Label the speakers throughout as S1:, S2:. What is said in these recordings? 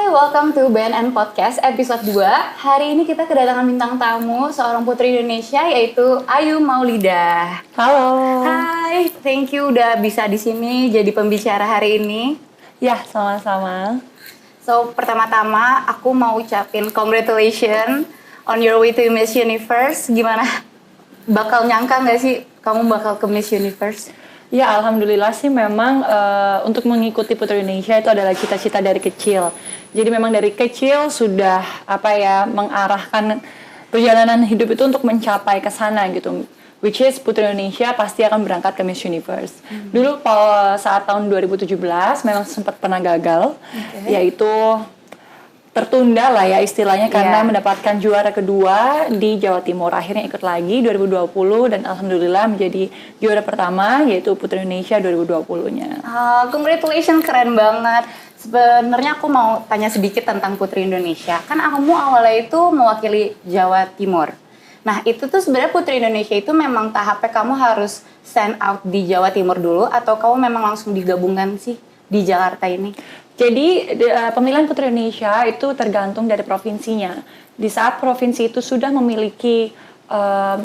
S1: Welcome to BNN Podcast episode 2. Hari ini kita kedatangan bintang tamu, seorang putri Indonesia yaitu Ayu Maulidah.
S2: Halo.
S1: Hai, thank you udah bisa di sini jadi pembicara hari ini.
S2: Ya, sama-sama.
S1: So, pertama-tama aku mau ucapin congratulations on your way to Miss Universe. Gimana? Bakal nyangka nggak sih kamu bakal ke Miss Universe?
S2: Ya, alhamdulillah sih memang untuk mengikuti Putri Indonesia itu adalah cita-cita dari kecil. Jadi memang dari kecil sudah mengarahkan perjalanan hidup itu untuk mencapai ke sana gitu. Which is Putri Indonesia pasti akan berangkat ke Miss Universe. Dulu saat tahun 2017 memang sempat pernah gagal, yaitu tertunda lah ya istilahnya karena mendapatkan juara kedua di Jawa Timur. Akhirnya ikut lagi 2020 dan alhamdulillah menjadi juara pertama yaitu Putri Indonesia 2020-nya.
S1: Congratulations, keren banget. Sebenarnya aku mau tanya sedikit tentang Putri Indonesia. Kan kamu awalnya itu mewakili Jawa Timur. Nah, itu tuh sebenarnya Putri Indonesia itu memang tahapnya kamu harus stand out di Jawa Timur dulu atau kamu memang langsung digabungkan sih di Jakarta ini?
S2: Jadi pemilihan Putri Indonesia itu tergantung dari provinsinya. Di saat provinsi itu sudah memiliki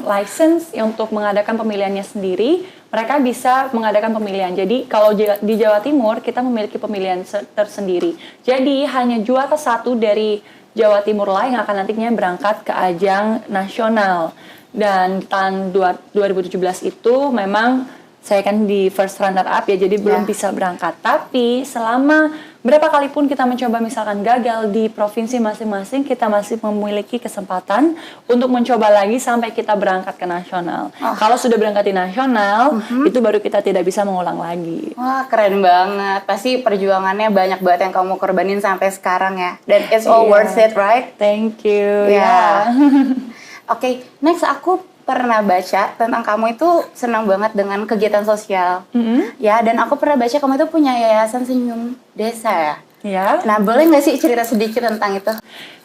S2: license untuk mengadakan pemilihannya sendiri, mereka bisa mengadakan pemilihan. Jadi kalau di Jawa Timur kita memiliki pemilihan tersendiri. Jadi hanya juara satu dari Jawa Timur lah yang akan nantinya berangkat ke ajang nasional. Dan tahun 2017 itu memang saya kan di first runner up ya, jadi belum bisa berangkat. Tapi selama berapa kali pun kita mencoba misalkan gagal di provinsi masing-masing, kita masih memiliki kesempatan untuk mencoba lagi sampai kita berangkat ke nasional. Kalau sudah berangkat di nasional, itu baru kita tidak bisa mengulang lagi.
S1: Wah, keren banget. Pasti perjuangannya banyak banget yang kamu korbanin sampai sekarang ya. Dan it's all worth it, right?
S2: Thank you.
S1: Oke, next aku pernah baca tentang kamu itu senang banget dengan kegiatan sosial, ya. Dan aku pernah baca kamu itu punya yayasan Senyum Desa ya.
S2: Ya.
S1: Nah, boleh nggak sih cerita sedikit tentang itu?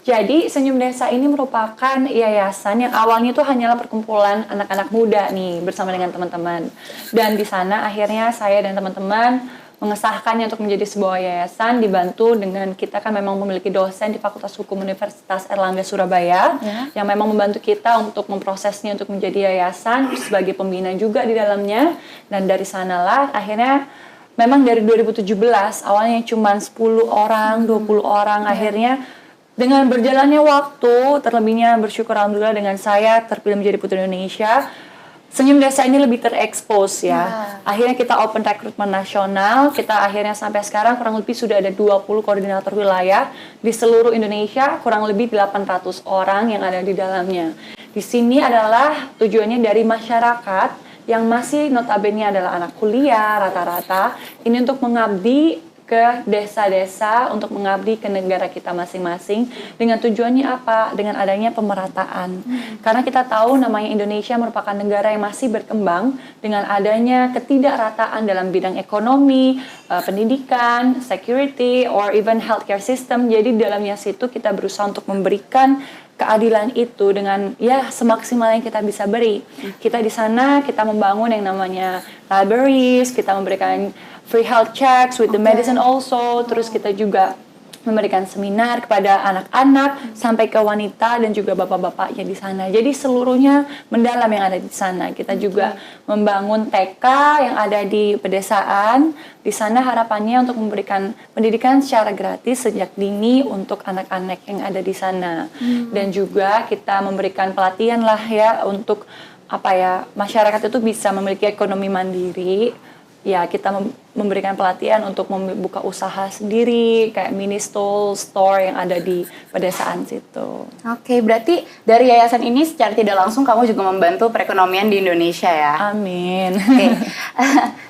S2: Jadi Senyum Desa ini merupakan yayasan yang awalnya itu hanyalah perkumpulan anak-anak muda nih bersama dengan teman-teman. Dan di sana akhirnya saya dan teman-teman mengesahkannya untuk menjadi sebuah yayasan, dibantu dengan kita kan memang memiliki dosen di Fakultas Hukum Universitas Airlangga Surabaya yang memang membantu kita untuk memprosesnya untuk menjadi yayasan sebagai pembina juga di dalamnya. Dan dari sanalah akhirnya memang dari 2017 awalnya cuma 10 orang, 20 orang, akhirnya dengan berjalannya waktu, terlebihnya bersyukur alhamdulillah dengan saya terpilih menjadi Putri Indonesia, Senyum Desa ini lebih terekspos ya. Akhirnya kita open rekrutmen nasional, kita akhirnya sampai sekarang kurang lebih sudah ada 20 koordinator wilayah di seluruh Indonesia, kurang lebih 800 orang yang ada di dalamnya. Di sini adalah tujuannya dari masyarakat yang masih notabene adalah anak kuliah rata-rata, ini untuk mengabdi ke desa-desa untuk mengabdi ke negara kita masing-masing dengan tujuannya apa? Dengan adanya pemerataan. Karena kita tahu namanya Indonesia merupakan negara yang masih berkembang dengan adanya ketidakrataan dalam bidang ekonomi, pendidikan, security, or even healthcare system. Jadi dalamnya situ kita berusaha untuk memberikan keadilan itu dengan ya semaksimal yang kita bisa beri. Kita di sana kita membangun yang namanya libraries, kita memberikan free health checks with the medicine also. Terus kita juga memberikan seminar kepada anak-anak sampai ke wanita dan juga bapak-bapaknya di sana. Jadi seluruhnya mendalam yang ada di sana. Kita juga membangun TK yang ada di pedesaan. Di sana harapannya untuk memberikan pendidikan secara gratis sejak dini untuk anak-anak yang ada di sana. Dan juga kita memberikan pelatihan lah ya untuk masyarakat itu bisa memiliki ekonomi mandiri. Ya, kita memberikan pelatihan untuk membuka usaha sendiri, kayak mini store yang ada di pedesaan situ.
S1: Oke, berarti dari yayasan ini secara tidak langsung kamu juga membantu perekonomian di Indonesia ya?
S2: Amin.
S1: Oke.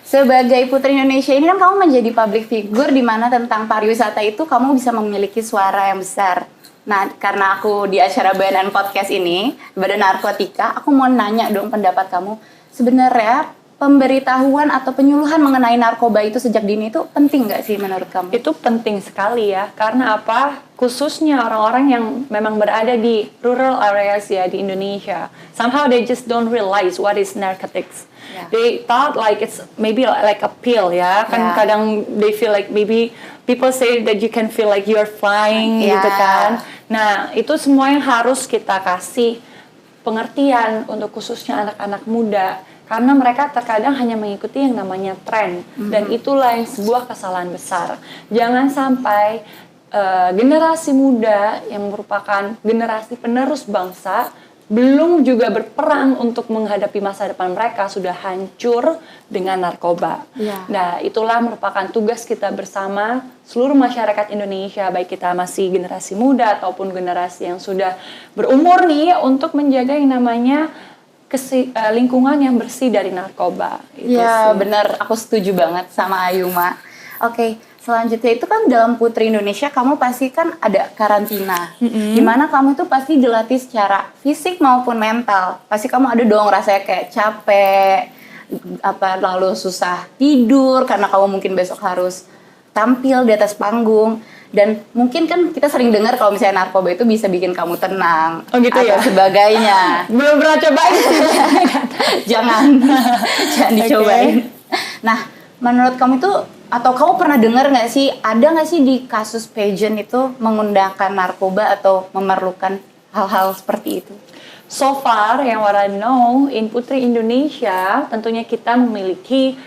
S1: Sebagai Putri Indonesia ini kan kamu menjadi public figure di mana tentang pariwisata itu kamu bisa memiliki suara yang besar. Nah, karena aku di acara BNN Podcast ini, Badan Narkotika, aku mau nanya dong pendapat kamu. Sebenarnya pemberitahuan atau penyuluhan mengenai narkoba itu sejak dini itu penting nggak sih menurut kamu?
S2: Itu penting sekali ya, karena apa? Khususnya orang-orang yang memang berada di rural areas ya di Indonesia. Somehow they just don't realize what is narcotics.
S1: Yeah.
S2: They thought like it's maybe like a pill ya. Kan
S1: Yeah.
S2: kadang they feel like maybe people say that you can feel like you're flying
S1: Yeah.
S2: gitu kan. Nah, itu semua yang harus kita kasih pengertian untuk khususnya anak-anak muda. Karena mereka terkadang hanya mengikuti yang namanya tren. Dan itulah yang sebuah kesalahan besar. Jangan sampai generasi muda yang merupakan generasi penerus bangsa belum juga berperang untuk menghadapi masa depan mereka sudah hancur dengan narkoba.
S1: Ya.
S2: Nah, itulah merupakan tugas kita bersama seluruh masyarakat Indonesia, baik kita masih generasi muda ataupun generasi yang sudah berumur nih, untuk menjaga yang namanya lingkungan yang bersih dari narkoba.
S1: Iya, benar. Aku setuju banget sama Ayuma. Oke, selanjutnya itu kan dalam Putri Indonesia kamu pasti kan ada karantina, dimana kamu tuh pasti dilatih secara fisik maupun mental. Pasti kamu ada dong rasanya kayak capek, lalu susah tidur karena kamu mungkin besok harus tampil di atas panggung. Dan mungkin kan kita sering dengar kalau misalnya narkoba itu bisa bikin kamu tenang,
S2: oh gitu
S1: atau
S2: ya,
S1: sebagainya.
S2: Belum pernah cobain.
S1: jangan dicobain. Nah, menurut kamu itu, atau kamu pernah dengar nggak sih, ada nggak sih di kasus pageant itu menggunakan narkoba atau memerlukan hal-hal seperti itu?
S2: So far, yang what I know, in Putri Indonesia, tentunya kita memiliki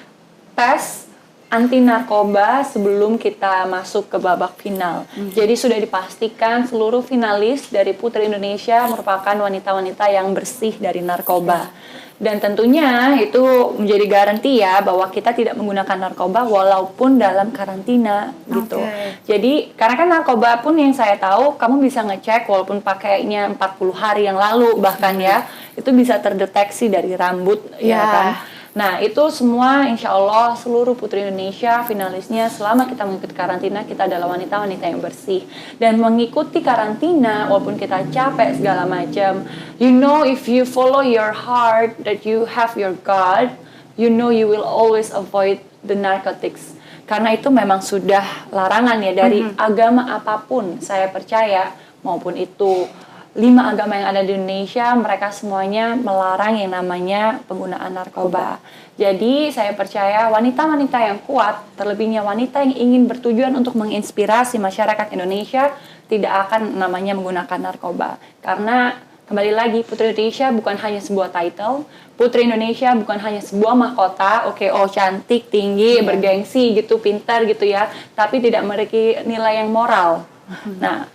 S2: tes anti narkoba sebelum kita masuk ke babak final. Jadi sudah dipastikan seluruh finalis dari Putri Indonesia merupakan wanita-wanita yang bersih dari narkoba. Dan tentunya itu menjadi garansi ya bahwa kita tidak menggunakan narkoba walaupun dalam karantina gitu. Jadi karena kan narkoba pun yang saya tahu kamu bisa ngecek walaupun pakainya 40 hari yang lalu bahkan ya, itu bisa terdeteksi dari rambut ya kan. Nah, itu semua insya Allah seluruh Putri Indonesia finalisnya selama kita mengikuti karantina, kita adalah wanita-wanita yang bersih. Dan mengikuti karantina walaupun kita capek segala macam, you know, if you follow your heart, that you have your God, you know you will always avoid the narcotics. Karena itu memang sudah larangan ya dari agama apapun, saya percaya, maupun itu 5 agama yang ada di Indonesia, mereka semuanya melarang yang namanya penggunaan narkoba. Jadi saya percaya wanita-wanita yang kuat, terlebihnya wanita yang ingin bertujuan untuk menginspirasi masyarakat Indonesia, tidak akan namanya menggunakan narkoba. Karena kembali lagi, Putri Indonesia bukan hanya sebuah title, Putri Indonesia bukan hanya sebuah mahkota, cantik, tinggi, bergengsi gitu, pintar gitu ya, tapi tidak memiliki nilai yang moral. Nah,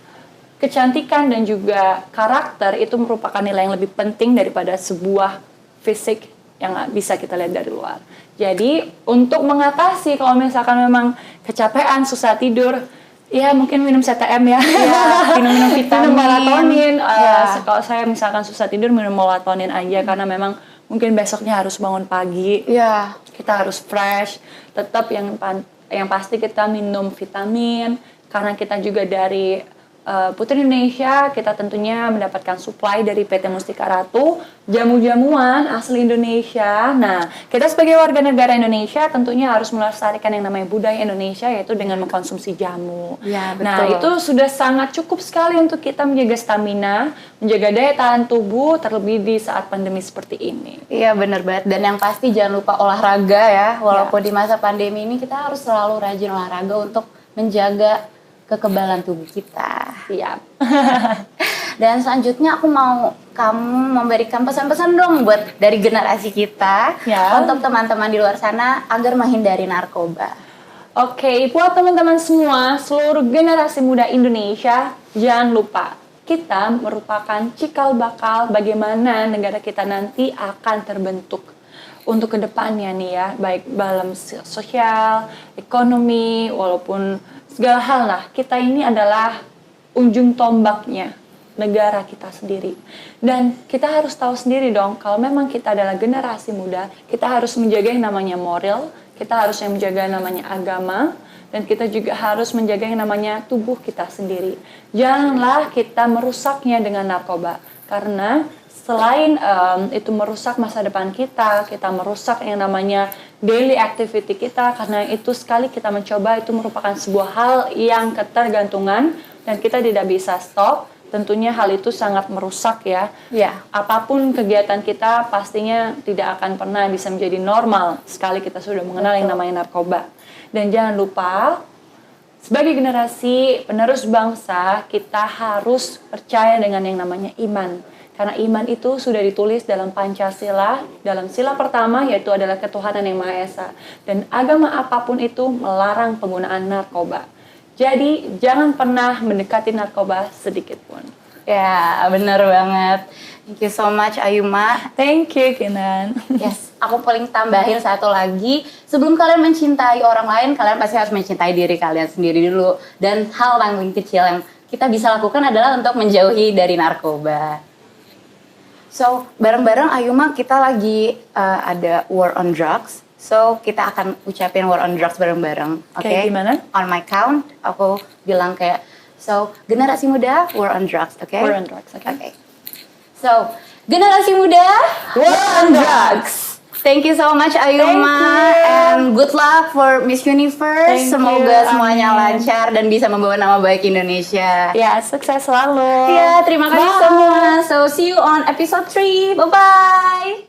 S2: kecantikan dan juga karakter itu merupakan nilai yang lebih penting daripada sebuah fisik yang bisa kita lihat dari luar. Jadi untuk mengatasi kalau misalkan memang kecapean, susah tidur, ya mungkin minum CTM ya, minum vitamin, minum melatonin. Kalau saya misalkan susah tidur, minum melatonin aja karena memang mungkin besoknya harus bangun pagi, kita harus fresh. Tetap yang pasti kita minum vitamin karena kita juga dari Putri Indonesia, kita tentunya mendapatkan supply dari PT Mustika Ratu, jamu-jamuan asli Indonesia. Nah, kita sebagai warga negara Indonesia tentunya harus melestarikan yang namanya budaya Indonesia, yaitu dengan mengkonsumsi jamu.
S1: Ya, betul.
S2: Nah, itu sudah sangat cukup sekali untuk kita menjaga stamina, menjaga daya tahan tubuh, terlebih di saat pandemi seperti ini.
S1: Iya, benar banget. Dan yang pasti jangan lupa olahraga ya. Walaupun di masa pandemi ini kita harus selalu rajin olahraga untuk menjaga kekebalan tubuh kita.
S2: Siap.
S1: Dan selanjutnya aku mau kamu memberikan pesan-pesan dong buat dari generasi kita untuk teman-teman di luar sana agar menghindari narkoba.
S2: Oke, buat teman-teman semua, seluruh generasi muda Indonesia, jangan lupa kita merupakan cikal bakal bagaimana negara kita nanti akan terbentuk untuk kedepannya nih ya, baik dalam sosial, ekonomi, walaupun segala hal lah, kita ini adalah ujung tombaknya negara kita sendiri. Dan kita harus tahu sendiri dong, kalau memang kita adalah generasi muda, kita harus menjaga yang namanya moral, kita harus menjaga yang namanya agama, dan kita juga harus menjaga yang namanya tubuh kita sendiri. Janganlah kita merusaknya dengan narkoba, karena selain itu merusak masa depan kita merusak yang namanya daily activity kita, karena itu sekali kita mencoba itu merupakan sebuah hal yang ketergantungan dan kita tidak bisa stop, tentunya hal itu sangat merusak ya.
S1: Ya.
S2: Apapun kegiatan kita pastinya tidak akan pernah bisa menjadi normal sekali kita sudah mengenal yang namanya narkoba. Dan jangan lupa, sebagai generasi penerus bangsa, kita harus percaya dengan yang namanya iman. Karena iman itu sudah ditulis dalam Pancasila, dalam sila pertama yaitu adalah ketuhanan yang Maha Esa. Dan agama apapun itu melarang penggunaan narkoba. Jadi jangan pernah mendekati narkoba sedikit pun.
S1: Ya, benar banget. Thank you so much Ayuma.
S2: Thank you, Kinan.
S1: Yes, aku paling tambahin satu lagi. Sebelum kalian mencintai orang lain, kalian pasti harus mencintai diri kalian sendiri dulu. Dan hal paling kecil yang kita bisa lakukan adalah untuk menjauhi dari narkoba. So, bareng-bareng Ayuma kita lagi ada war on drugs. So, kita akan ucapin war on drugs bareng-bareng. Oke?
S2: Kayak gimana?
S1: On my count, aku bilang kayak, so, generasi muda, war on drugs, oke?
S2: War on drugs, oke.
S1: Oke. So, generasi muda, war on drugs. Thank you so much Ayuma.
S2: Thank you.
S1: And good luck for Miss Universe.
S2: Thank
S1: Semoga
S2: you,
S1: semuanya
S2: amin.
S1: lancar dan bisa membawa nama baik Indonesia.
S2: Ya, sukses selalu.
S1: Ya, terima kasih
S2: Bye.
S1: semua. So, see you on episode 3. Bye-bye.